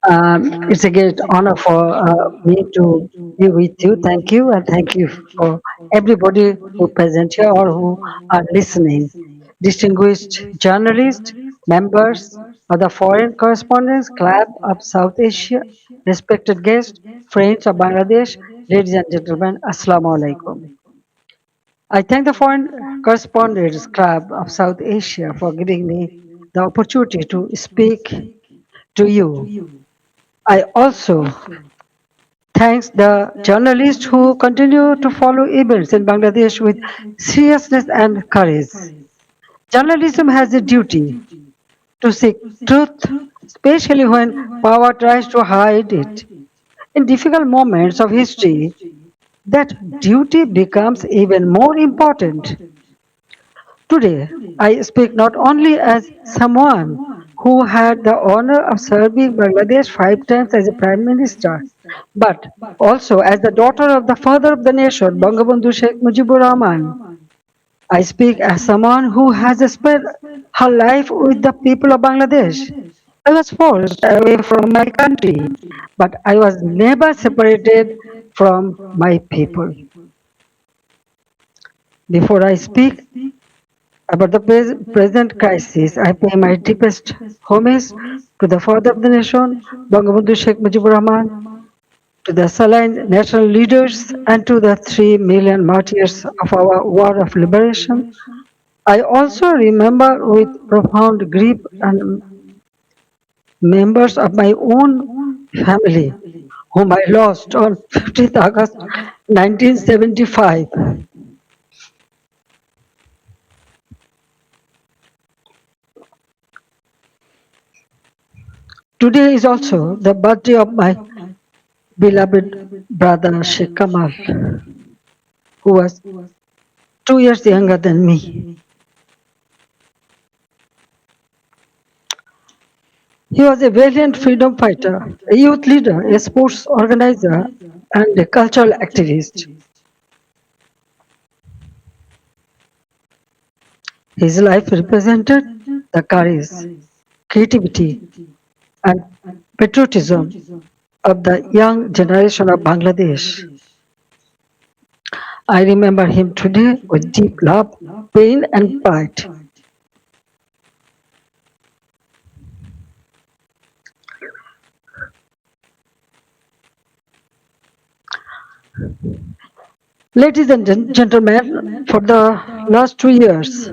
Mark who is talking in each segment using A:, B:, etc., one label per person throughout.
A: It's a great honor for me to be with you. Thank you, and thank you for everybody who present here or who are listening. Distinguished journalists, members of the Foreign Correspondents Club of South Asia, respected guests, friends of Bangladesh, ladies and gentlemen, Assalamu alaikum. I thank the Foreign Correspondents Club of South Asia for giving me the opportunity to speak to you. I also thanks the journalists who continue to follow events in Bangladesh with seriousness and courage. Journalism has a duty to seek truth, especially when power tries to hide it. In difficult moments of history, that duty becomes even more important. Today, I speak not only as someone who had the honor of serving Bangladesh 5 times as a prime minister, but also as the daughter of the father of the nation, Bangabandhu Sheikh Mujibur Rahman. I speak as someone who has spent her life with the people of Bangladesh. I was forced away from my country, but I was never separated from my people. Before I speak about the present crisis, I pay my deepest homage to the father of the nation, Bangabandhu Sheikh Mujibur Rahman, to the Saline national leaders, and to the 3 million martyrs of our war of liberation. I also remember with profound grief and members of my own family, whom I lost on 15th August 1975. Today is also the birthday of my beloved brother Sheikh Kamal, who was 2 years younger than me. He was a valiant freedom fighter, a youth leader, a sports organizer, and a cultural activist. His life represented the courage, creativity, and patriotism of the young generation of Bangladesh. I remember him today with deep love, pain, and pride. Ladies and gentlemen, for the last 2 years,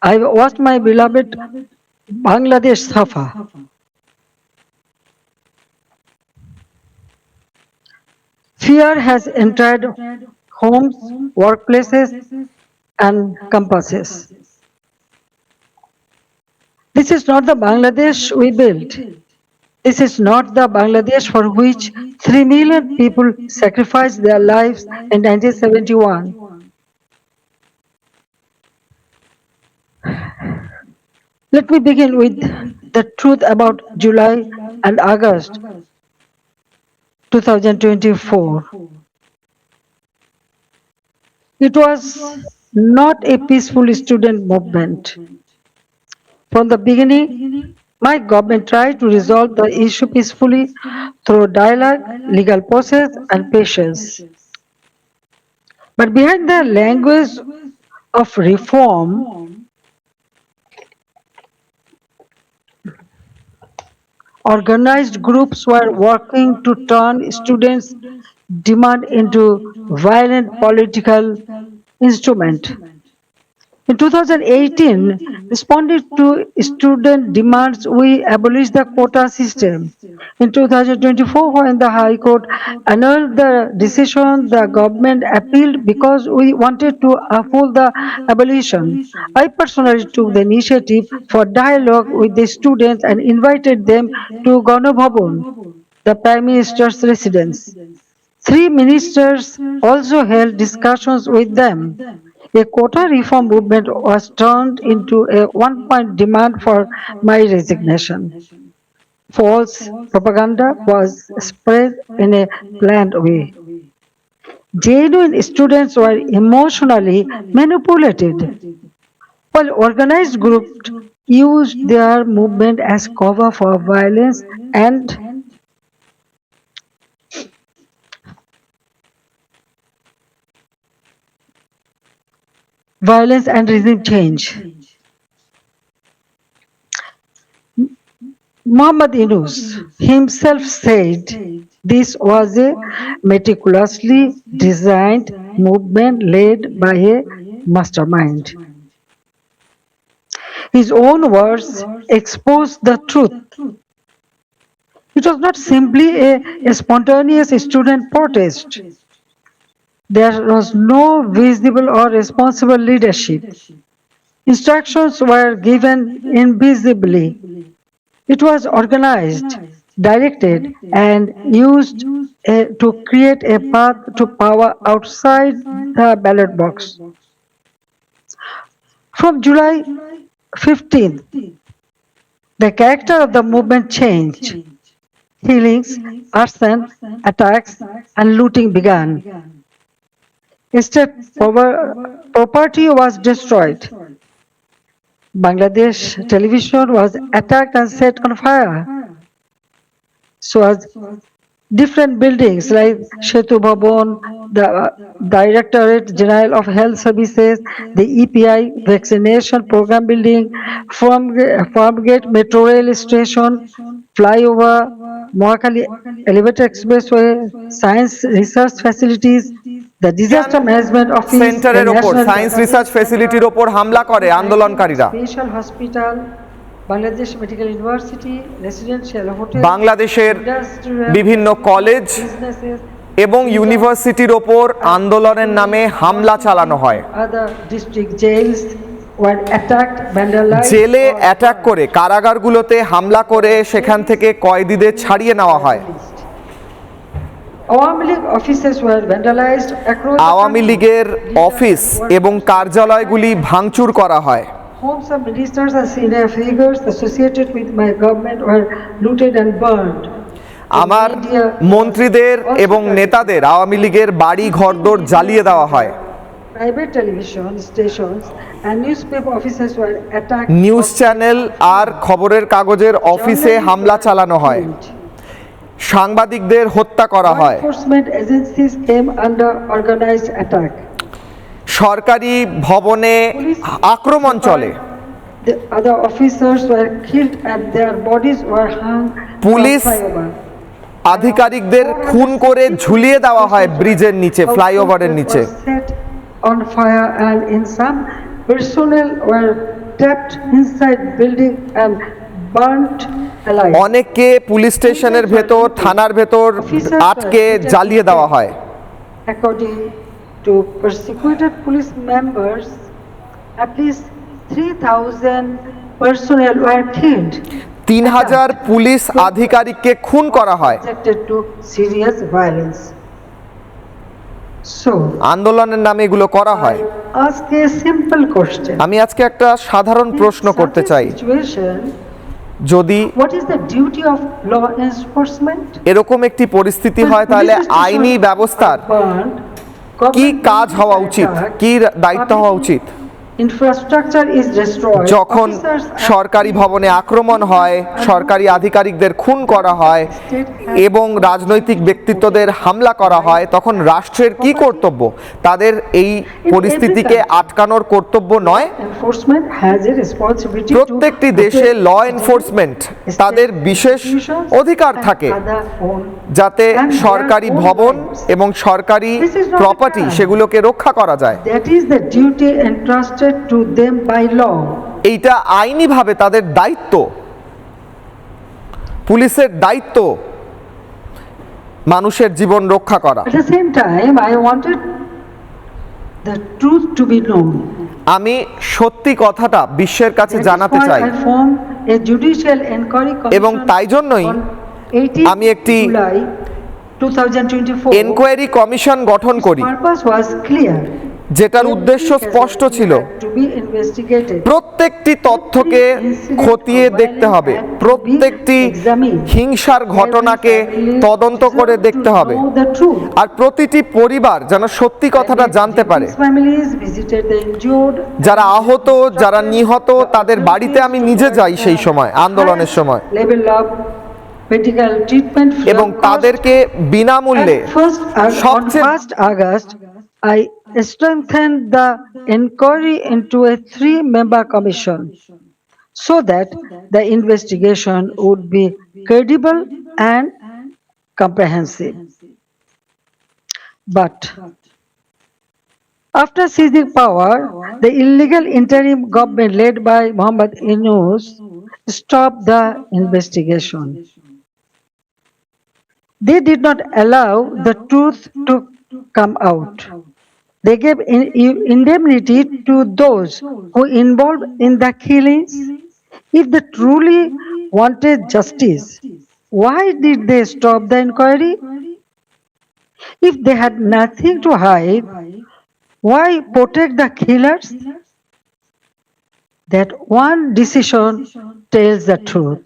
A: I've watched my beloved Bangladesh suffer. Fear has entered homes, workplaces, and campuses. This is not the Bangladesh we built. This is not the Bangladesh for which 3 million people sacrificed their lives in 1971. Let me begin with the truth about July and August 2024. It was not a peaceful student movement. From the beginning, my government tried to resolve the issue peacefully through dialogue, legal process, and patience. But behind the language of reform, organized groups were working to turn students' demand into violent political instrument. In 2018, responding to student demands, we abolished the quota system. In 2024, when the High Court annulled the decision, the government appealed because we wanted to uphold the abolition. I personally took the initiative for dialogue with the students and invited them to Ganabhavan, the Prime Minister's residence. Three ministers also held discussions with them. A quota reform movement was turned into a one-point demand for my resignation. False propaganda was spread in a planned way. Genuine students were emotionally manipulated, while organized groups used their movement as cover for violence and violence and regime change. Muhammad Yunus himself said this was a meticulously designed movement led by a mastermind. His own words expose the truth. It was not simply a spontaneous student protest. There was no visible or responsible leadership. Instructions were given invisibly. It was organized, directed, and used to create a path to power outside the ballot box. From July 15th, the character of the movement changed. Killings, arson, attacks, and looting began. State property was destroyed. Bangladesh television was attacked and set on fire. So as different buildings like Setu Bhavan, the Directorate General of Health Services, the EPI vaccination program building, Farmgate Metro Rail Station, flyover, Mohakali Elevator Expressway, science research facilities, the disaster management office,
B: সেন্টারের ওপর science research ফ্যাসিলিটির ওপর হামলা করে আন্দোলনকারীরা।
A: Special hospital, Bangladesh medical university, residential hotel,
B: বাংলাদেশের বিভিন্ন college এবং ইউনিভার্সিটির ওপর আন্দোলনের নামে হামলা চালানো হয়। জেলে অ্যাটাক করে, কারাগারগুলোতে হামলা করে সেখান থেকে কয়েদিদের ছাড়িয়ে নেওয়া হয়। আওয়ামী লীগের অফিস এবং কার্যালয়গুলি ভাঙচুর করা হয়।
A: Homes of ministers and senior figures associated with my government were looted and burned.
B: আমার মন্ত্রীদের এবং নেতাদের আওয়ামী লীগের বাড়ি ঘরদোর জ্বালিয়ে দেওয়া হয়।
A: Private television stations and newspaper offices were attacked.
B: News channel আর খবরের কাগজের অফিসে হামলা চালানো হয়। সাংবাদিকদের হত্যা করা হয়।
A: Enforcement agencies came under organized attack.
B: সরকারি ভবনে আক্রমণ চলে।
A: The other officers were killed and their bodies were hung.
B: Police আধিকারিকদের খুন করে ঝুলিয়ে দেওয়া হয় ব্রিজের নিচে, ফ্লাইওভারের নিচে।
A: On fire and in some personnel were trapped inside building and burnt alive.
B: অনেককে পুলিশ স্টেশনের ভেতর, থানার ভেতর আটকে জ্বালিয়ে দেওয়া হয়।
A: According to persecuted police members, at least 3,000 personnel were killed.
B: 3000 police আধিকারিককে খুন করা হয়।
A: Subjected to serious violence. So,
B: আন্দোলনের নামে এগুলো করা হয়।
A: ask a simple question.
B: আমি আজকে একটা সাধারণ প্রশ্ন করতে চাই, যদি
A: what is the duty of law enforcement?
B: এরকম একটি পরিস্থিতি হয় তাহলে আইনি ব্যবস্থার কি কাজ হওয়া উচিত, কি দায়িত্ব হওয়া উচিত? যখন সরকারি ভবনে আক্রমণ হয়, সরকারি আধিকারিকদের খুন করা হয় এবং রাজনৈতিক ব্যক্তিত্বদের হামলা করা হয়, তখন রাষ্ট্রের কি কর্তব্য? তাদের এই পরিস্থিতিকে আটকানোর কর্তব্য নয়? প্রত্যেকটি দেশে ল এনফোর্সমেন্ট তাদের বিশেষ অধিকার থাকে যাতে সরকারি ভবন এবং সরকারি প্রপার্টি সেগুলোকে রক্ষা করা যায়।
A: To them by law.
B: এইটা আইনিভাবে তাদের দায়িত্ব। পুলিশের দায়িত্ব মানুষের জীবন রক্ষা করা।
A: At the same time, I wanted the truth to be known.
B: আমি সত্যি কথাটা বিশ্বের কাছে জানাতে চাই এবং তাই জন্যই আমি একটি এনকোয়ারি কমিশন গঠন করি, যেটার উদ্দেশ্য স্পষ্ট ছিল। প্রত্যেকটি তথ্যকে খতিয়ে দেখতে হবে, প্রত্যেকটি হিংসার ঘটনাকে তদন্ত করে দেখতে হবে, আর প্রতিটি পরিবার যেন সত্যি কথাটা জানতে পারে। যারা আহত, যারা নিহত, তাদের বাড়িতে আমি নিজে যাই সেই সময়, আন্দোলনের সময়, এবং তাদেরকে বিনামূল্যে সবচেয়ে
A: strengthened the inquiry into a three-member commission so that the investigation would be credible and comprehensive. But after seizing power, the illegal interim government led by Muhammad Yunus stopped the investigation. They did not allow the truth to come out. They gave indemnity to those who involved in the killings. If they truly wanted justice, why did they stop the inquiry? If they had nothing to hide, why protect the killers? That one decision tells the truth.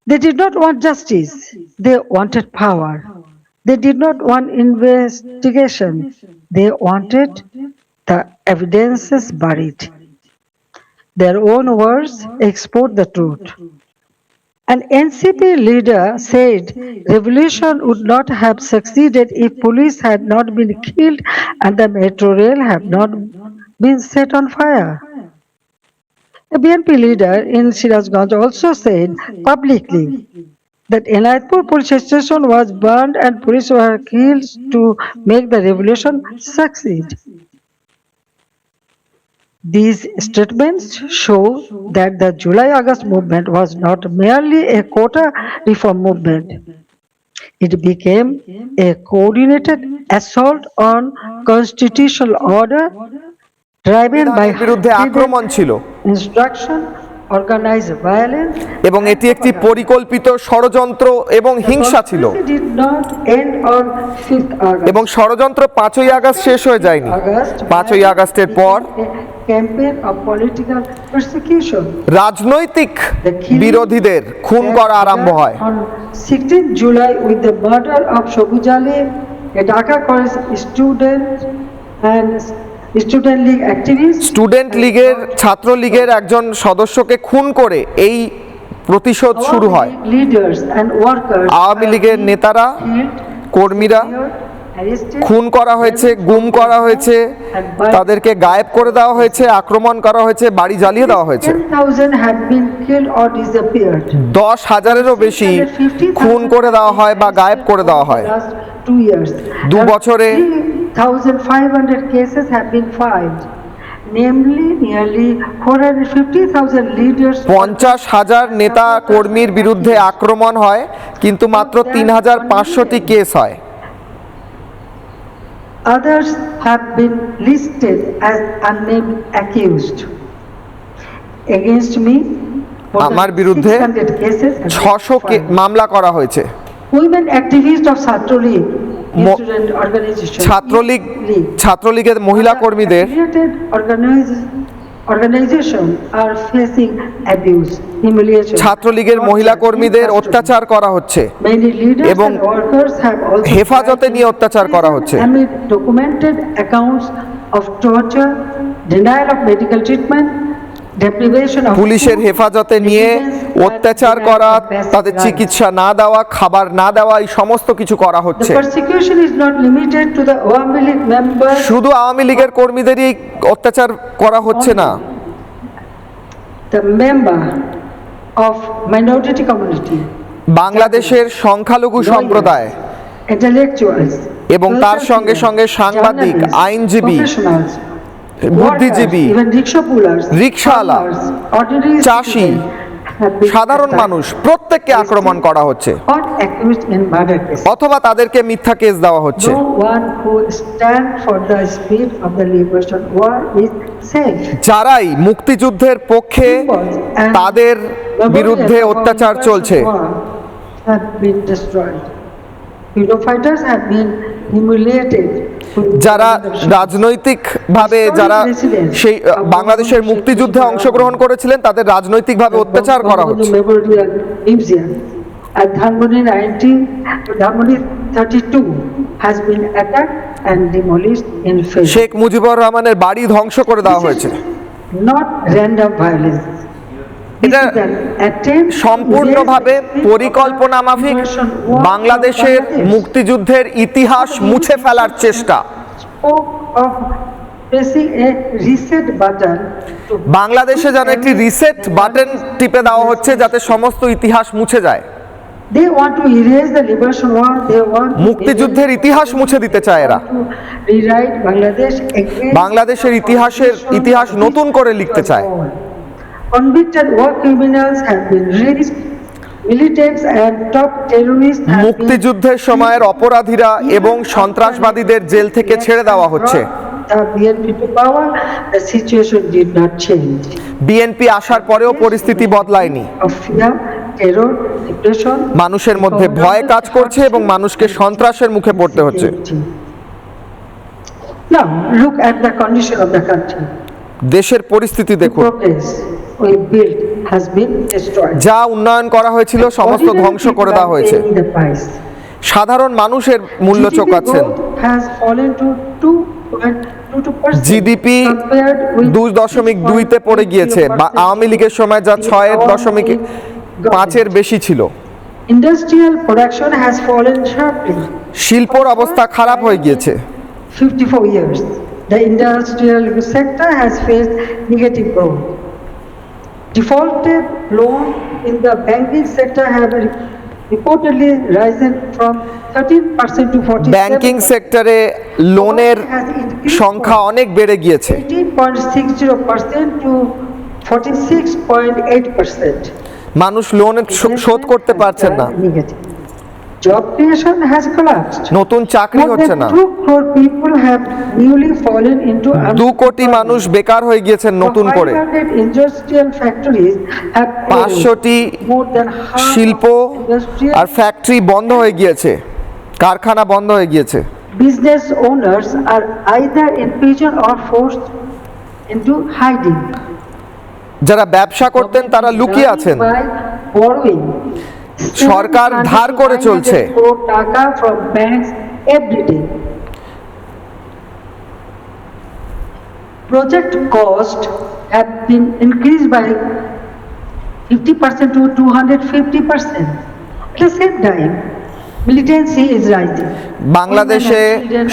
A: They did not want justice, they wanted power. They did not want investigation, they wanted the evidences buried. Their own words export the truth. An NCP leader said revolution would not have succeeded if police had not been killed and the metro rail had not been set on fire. A BNP leader in Sirazganj also said publicly that Enayatpur police station was burned and police were killed to make the revolution succeed. These statements show that the July-August movement was not merely a quota reform movement. It became a coordinated assault on constitutional order driven by
B: সংবিধানের বিরুদ্ধে আক্রমণ ছিল
A: instruction, organized violence,
B: এবং এটি একটি পরিকল্পিত ষড়যন্ত্র এবং হিংসা ছিল
A: It did not end on 5th August.
B: এবং ষড়যন্ত্র 5ই আগস্ট শেষ হয়ে যায়নি। 5ই আগস্টের পর
A: campaign of political persecution.
B: রাজনৈতিক বিরোধীদের খুন করা আরম্ভ হয়।
A: On 16th July with the murder of Shobuz Ali, a Dhaka college student and student league activist.
B: Student লীগের ছাত্র লীগের একজন সদস্যকে খুন করে এই প্রতিশোধ শুরু হয়।
A: Leaders and workers
B: আওয়ামী লীগের নেতারা কর্মীরা খুন করা হয়েছে, গুম করা হয়েছে, তাদেরকে গায়েব করে দেওয়া হয়েছে, আক্রমণ করা হয়েছে, বাড়ি জ্বালিয়ে দেওয়া হয়েছে।
A: 10,000 have been killed or disappeared.
B: 10,000-এরও বেশি খুন করে দেওয়া হয় বা গায়েব করে দেওয়া হয়।
A: Last 2 years.
B: 2 বছরে
A: 3,500 cases have been filed. Namely, nearly 450,000 leaders.
B: 50,000 নেতা কর্মীর বিরুদ্ধে আক্রমণ হয়, কিন্তু মাত্র 3,500টি কেস হয়।
A: Others have been listed as unnamed accused. Against me, more than
B: আমার বিরুদ্ধে
A: 600 cases have been
B: 600
A: filed.
B: মামলা করা হয়েছে।
A: Women activists of Chhatra League,
B: Mo-
A: student organization,
B: ছাত্রলীগের মহিলা কর্মীদের
A: affiliated organization are facing abuse, humiliation.
B: ছাত্রলীগের মহিলা কর্মীদের অত্যাচার করা হচ্ছে
A: Many leaders
B: এবং
A: and workers have also
B: হেফাজতে নিয়ে অত্যাচার করা হচ্ছে।
A: amid documented accounts of torture, denial of medical treatment, deprivation of
B: পুলিশের
A: food,
B: হেফাজতে নিয়ে
A: negligence and
B: অত্যাচার
A: denial
B: করা,
A: of basic
B: তাদের
A: rights.
B: চিকিৎসা না দেওয়া, খাবার না দেওয়া, এই সমস্ত কিছু করা
A: The
B: হচ্ছে।
A: persecution is not limited to the Awami League members.
B: শুধু আওয়ামী লীগের কর্মীদেরই অত্যাচার করা হচ্ছে না,
A: The member of minority community,
B: বাংলাদেশের সংখ্যালঘু সম্প্রদায়
A: intellectuals,
B: এবং তার সঙ্গে সঙ্গে সাংবাদিক,
A: journalists,
B: আইনজীবী,
A: professionals,
B: বুদ্ধিজীবী,
A: workers, even rickshaw pullers,
B: rickshawwala,
A: farmers, ordinary
B: চাষি,
A: citizens have been
B: সাধারণ
A: attacked
B: মানুষ প্রত্যেককে আক্রমণ করা হচ্ছে
A: or accused in murder cases.
B: অথবা তাদেরকে মিথ্যা কেস দেওয়া হচ্ছে।
A: No one who stands for the spirit of the liberation war is safe.
B: যারাই মুক্তিযুদ্ধের পক্ষে তাদের বিরুদ্ধে অত্যাচার চলছে।
A: Have been destroyed. Freedom fighters have been humiliated.
B: যারা রাজনৈতিকভাবে যারা সেই বাংলাদেশের মুক্তিযুদ্ধে অংশগ্রহণ করেছিলেন তাদের রাজনৈতিকভাবে অত্যাচার করা হচ্ছে।
A: Memorial Museum at Dhanmondi 32 has been attacked and demolished in phase.
B: Sheikh Mujibur রহমানের বাড়ি ধ্বংস করে দেওয়া হয়েছে।
A: Not random violence.
B: এটা সম্পূর্ণভাবে পরিকল্পনা মাফিক বাংলাদেশের মুক্তিযুদ্ধের ইতিহাস মুছে ফেলার চেষ্টা।
A: spoke of pressing a reset button to
B: বাংলাদেশে যেন একটি রিসেট বাটন টিপে দেওয়া হচ্ছে যাতে সমস্ত ইতিহাস মুছে যায়।
A: they want to erase the liberation war, they want to
B: মুক্তিযুদ্ধের ইতিহাস মুছে দিতে চায় এরা।
A: rewrite Bangladesh against
B: বাংলাদেশের ইতিহাস নতুন করে লিখতে চায়।
A: convicted war criminals have been released, militants and top terrorists have been
B: মুক্তিযুদ্ধের সময়ের অপরাধীরা এবং সন্ত্রাসবাদীদের জেল থেকে ছেড়ে দেওয়া হচ্ছে।
A: the BNP to power, the situation did not change.
B: BNP আসার পরেও পরিস্থিতি বদলায়নি।
A: Of fear, terror, depression,
B: মানুষের মধ্যে ভয় কাজ করছে এবং মানুষকে সন্ত্রাসের মুখে পড়তে হচ্ছে।
A: now look at the condition of the country.
B: দেশের পরিস্থিতি দেখুন,
A: Progress we built has been destroyed.
B: যা উন্নয়ন করা হয়েছিল সমস্ত
A: Ordinary
B: ধ্বংস
A: people
B: করে
A: are
B: দেওয়া হয়েছে।
A: paying the price.
B: সাধারণ মানুষের মূল্য
A: GDP
B: চোকাচ্ছেন।
A: growth has fallen to 2.22%.
B: GDP
A: compared with
B: 2.2-তে পড়ে গিয়েছে, বা আওয়ামী লীগের সময় যা 6.5-এর বেশি ছিল।
A: Industrial production has fallen sharply.
B: শিল্পর অবস্থা খারাপ হয়ে গিয়েছে।
A: 54 years. The industrial sector has faced negative growth. Defaulted loan in the banking sector have reportedly risen from 13% to 47%.
B: Banking সেক্টরে লোনের সংখ্যা অনেক বেড়ে গিয়েছে।
A: 18.60% to 46.8%.
B: মানুষ লোন শোধ করতে পারছেন না।
A: Negative. Job creation has collapsed.
B: নতুন চাকরি
A: More
B: হচ্ছে
A: than
B: না।
A: 2 crore people have newly fallen into
B: 2 কোটি মানুষ বেকার হয়ে গিয়েছেন নতুন করে।
A: 500 industrial factories have closed.
B: 500টি
A: More than half
B: শিল্প
A: of industrial
B: আর ফ্যাক্টরি বন্ধ হয়ে গিয়েছে, কারখানা বন্ধ হয়ে গিয়েছে।
A: business owners are either in prison or forced into hiding.
B: যারা ব্যবসা করতেন তারা লুকিয়ে আছেন।
A: By borrowing.
B: সরকার ধার করে চলছে।
A: 700 crore টাকা from banks every day. Project cost have been increased by 50% to 250%. At the same time, militancy is rising.
B: বাংলাদেশে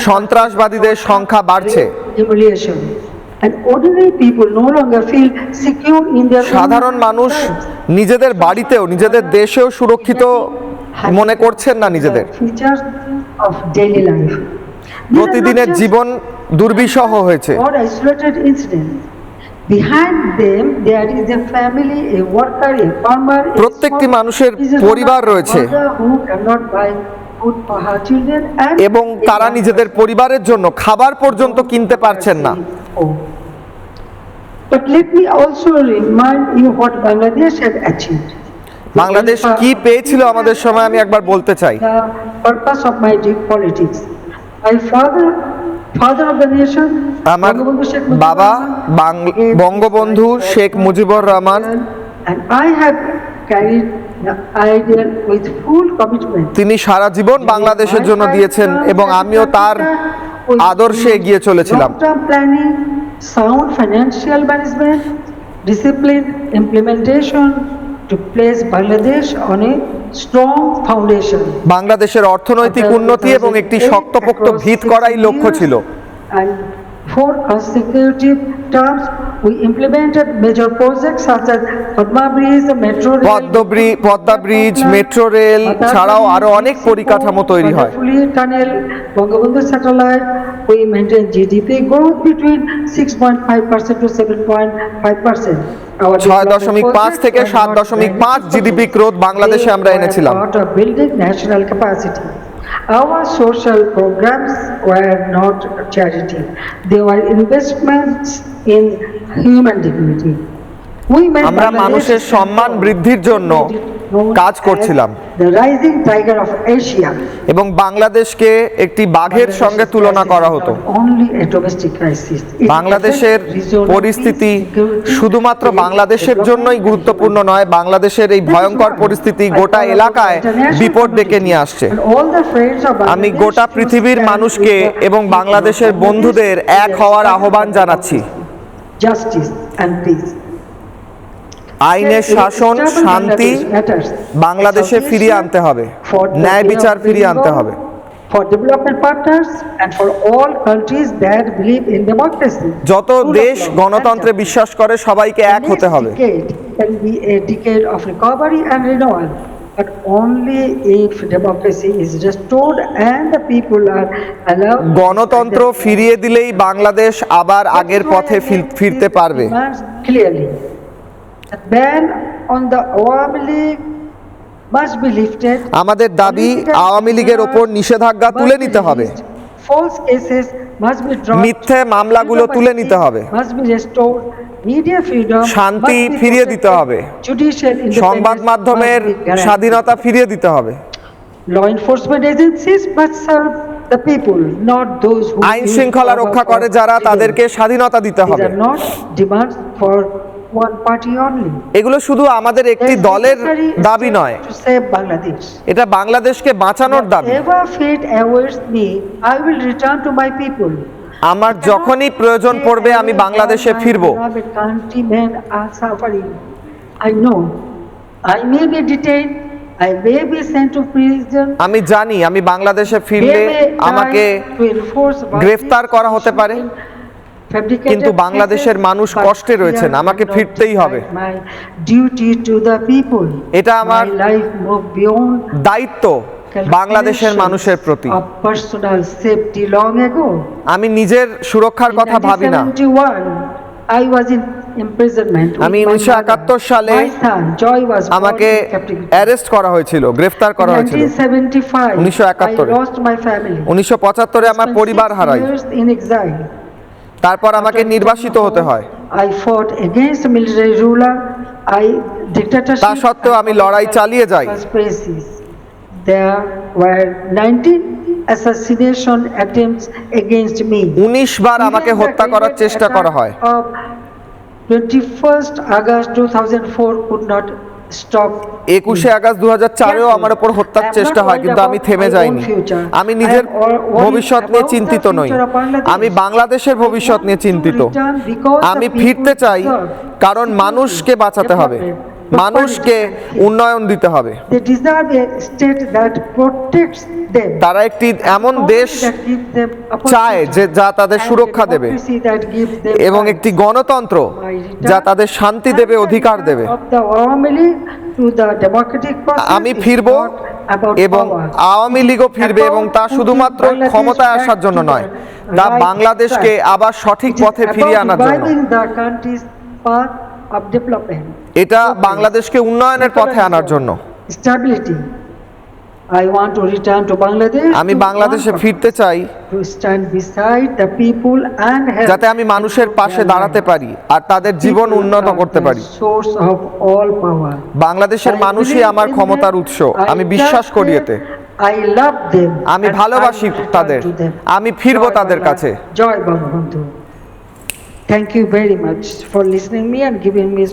B: সন্ত্রাসবাদীদের সংখ্যা বাড়ছে।
A: Humiliation. And ordinary people no longer feel secure in their own
B: সাধারণ মানুষ
A: lives.
B: নিজেদের বাড়িতেও নিজেদের দেশেও সুরক্ষিত মনে করছেন না নিজেদের।
A: Features of daily life.
B: প্রতিদিনের জীবন দুর্বিষহ হয়েছে।
A: Or isolated incidents. Behind them there is a family, a worker, a farmer. a
B: প্রত্যেকটি
A: small
B: মানুষের
A: business
B: পরিবার
A: owner,
B: রয়েছে।
A: mother who cannot buy food for her children and
B: এবং তারা নিজেদের পরিবারের জন্য খাবার পর্যন্ত কিনতে পারছেন না।
A: But let me also remind you what Bangladesh had achieved.
B: Bangladesh কি পেয়েছিল আমাদের সময় আমি একবার বলতে চাই।
A: The purpose of my deep politics. My father of the nation,
B: আমার
A: Bangabandhu Sheikh Mujibur
B: বাবা
A: Rahman,
B: Bangabandhu Sheikh Mujibur Rahman,
A: and I have carried the ideal with full commitment.
B: তিনি সারা জীবন বাংলাদেশের জন্য দিয়েছেন এবং আমিও তার আদর্শে এগিয়ে চলেছিলাম।
A: Long-term planning, sound financial management, disciplined implementation to place Bangladesh on a strong foundation.
B: বাংলাদেশের অর্থনৈতিক উন্নতি এবং একটি শক্তপোক্ত ভিত করাই লক্ষ্য ছিল।
A: And 4 consecutive terms we implemented major projects such as Padma Bridge, Metro Rail,
B: Padma bridge, metro rail ছাড়াও আরো অনেক পরিকাঠামো তৈরি হয়।
A: Tunnel, Bangabandhu satellite. We maintain GDP growth between 6.5% to 7.5%.
B: 6.5 থেকে 7.5 জিডিপি গ্রোথ বাংলাদেশে আমরা এনেছিলাম।
A: Part of building national capacity. Our social programs were not charity. They were investments in human dignity.
B: আমরা মানুষের সম্মান বৃদ্ধির জন্য কাজ করছিলাম
A: The rising tiger of Asia.
B: এবং বাংলাদেশকে একটি বাঘের সঙ্গে তুলনা করা হতো।
A: Only a domestic crisis. It
B: বাংলাদেশের
A: affects regional
B: পরিস্থিতি
A: peace, security,
B: শুধুমাত্র বাংলাদেশের জন্যই গুরুত্বপূর্ণ নয়, বাংলাদেশের এই ভয়ঙ্কর পরিস্থিতি গোটা এলাকায় বিপদ ডেকে নিয়ে আসছে।
A: and all the friends of
B: আমি
A: Bangladesh
B: গোটা
A: to
B: পৃথিবীর
A: stand
B: মানুষকে
A: with the
B: এবং
A: people of
B: বাংলাদেশের
A: Bangladesh
B: বন্ধুদের এক হওয়ার আহ্বান জানাচ্ছি।
A: Justice and peace.
B: আইনের শাসন, শান্তি বাংলাদেশে ফিরিয়ে আনতে হবে, ন্যায় বিচার ফিরিয়ে আনতে হবে।
A: for development partners and for all countries that believe in democracy.
B: যত
A: rule of
B: দেশ
A: law,
B: গণতন্ত্রে
A: and
B: বিশ্বাস করে সবাইকে এক
A: the
B: হতে
A: next
B: হবে।
A: decade can be a decade of recovery and renewal, but only if democracy is restored and the people are allowed to
B: গণতন্ত্র
A: decide their
B: ফিরিয়ে দিলেই বাংলাদেশ আবার
A: That's
B: আগের
A: why
B: পথে
A: I make
B: ফিরতে
A: these
B: পারবে।
A: demands clearly. The ban on the Awami League must be lifted.
B: আমাদের দাবি
A: Political
B: আওয়ামী লীগের ওপর
A: prisoners
B: নিষেধাজ্ঞা
A: must
B: তুলে
A: be
B: নিতে হবে।
A: released. False cases must be dropped.
B: মিথ্যে মামলাগুলো তুলে নিতে হবে।
A: Must be restored. Media freedom
B: শান্তি
A: must be
B: ফিরিয়ে দিতে
A: protected.
B: হবে।
A: Judicial
B: সংবাদ
A: independence
B: মাধ্যমের
A: must be guaranteed.
B: স্বাধীনতা ফিরিয়ে দিতে হবে।
A: Law enforcement agencies must serve the people, not those who
B: আইন
A: use
B: শৃঙ্খলা
A: power
B: রক্ষা
A: for
B: করে যারা
A: evil.
B: তাদেরকে স্বাধীনতা দিতে
A: These
B: হবে।
A: are not demands for one party only.
B: এগুলো শুধু আমাদের একটি
A: There is
B: দলের
A: necessary
B: দাবি
A: steps
B: নয়,
A: to save Bangladesh.
B: এটা বাংলাদেশকে বাঁচানোর দাবি।
A: Whatever fate awaits me, I will return to my people.
B: আমার যখনই প্রয়োজন পড়বে আমি বাংলাদেশে ফিরব।
A: My countrymen are suffering. I know. I may be detained. I may be sent to prison.
B: আমি জানি আমি বাংলাদেশে
A: They
B: ফিরলে
A: may
B: আমাকে
A: try to enforce
B: গ্রেফতার করা হতে পারে,
A: fabricated
B: কিন্তু বাংলাদেশের
A: cases,
B: মানুষ
A: but
B: কষ্টে রয়েছেন,
A: fear
B: আমাকে
A: cannot
B: ফিরতেই হবে।
A: decide my duty to the people.
B: এটা আমার
A: My life move beyond
B: দায়িত্ব বাংলাদেশের মানুষের প্রতি।
A: of personal safety long ago.
B: আমি নিজের সুরক্ষার
A: In
B: কথা ভাবি না।
A: 1971, I was in imprisonment. with
B: আমি
A: my
B: 1971
A: mother.
B: সালে
A: My son, Joy, was born
B: আমাকে
A: in captivity.
B: অ্যারেস্ট করা হয়েছিল, গ্রেফতার
A: In
B: করা হয়েছিল।
A: 1975,
B: 1971
A: I lost my family.
B: 1975 আমার
A: Spent
B: পরিবার
A: 6
B: হারাই,
A: years in exile.
B: তারপর আমাকে
A: After
B: নির্বাসিত
A: returning
B: হতে
A: home,
B: হয়।
A: I fought against military ruler. Dictatorship.
B: তা সত্ত্বেও আমি লড়াই চালিয়ে যাই।
A: Conspiracies. There were 19 assassination attempts against me.
B: 19 বার আমাকে হত্যা করার চেষ্টা করা হয়।
A: 21st August 2004 could not stop.
B: 21 August 2004-এও আমার উপর হত্যার চেষ্টা হয়, কিন্তু আমি থেমে যাইনি। আমি নিজের ভবিষ্যৎ নিয়ে চিন্তিত নই, আমি বাংলাদেশের ভবিষ্যৎ নিয়ে চিন্তিত। আমি ফিরতে চাই কারণ মানুষকে বাঁচাতে হবে, মানুষকে উন্নয়ন দিতে হবে।
A: They deserve a state that protects them.
B: তারা একটি এমন দেশ
A: That gives them
B: চায় যে যা তাদের
A: and
B: সুরক্ষা দেবে,
A: democracy that gives them
B: এবং
A: rights.
B: একটি গণতন্ত্র যা তাদের শান্তি দেবে, অধিকার দেবে।
A: Of the Awami League to the democratic process
B: আমি
A: is
B: ফিরব
A: not about
B: এবং
A: power.
B: আওয়ামী লীগও ফিরবে,
A: About
B: এবং তা
A: putting
B: শুধুমাত্র
A: Bangladesh
B: ক্ষমতায়
A: back
B: আসার জন্য
A: to
B: নয়,
A: the
B: তা
A: right
B: বাংলাদেশকে
A: track.
B: আবার সঠিক
A: It is
B: পথে ফিরিয়ে
A: about
B: আনার জন্য।
A: reviving the country's path of development.
B: এটা বাংলাদেশকে উন্নয়নের পথে আনার জন্য।
A: Stability. I want to return to Bangladesh.
B: আমি
A: to
B: বাংলাদেশে
A: one
B: ফিরতে চাই
A: purpose, to stand beside the people and help
B: যাতে আমি মানুষের পাশে
A: their
B: দাঁড়াতে
A: lives.
B: পারি আর তাদের জীবন
A: People
B: উন্নত
A: are
B: করতে
A: the
B: পারি।
A: source of all power.
B: বাংলাদেশের
A: I
B: মানুষই
A: believe
B: আমার
A: in
B: ক্ষমতার
A: them.
B: উৎস,
A: I
B: আমি
A: love
B: বিশ্বাস করি
A: them.
B: এতে।
A: I love them.
B: আমি
A: and
B: ভালোবাসি
A: I will return
B: তাদের,
A: to them.
B: আমি ফিরব
A: Joy
B: তাদের
A: Bangla,
B: কাছে।
A: জয় Bangabandhu. Thank you very much for listening me and giving me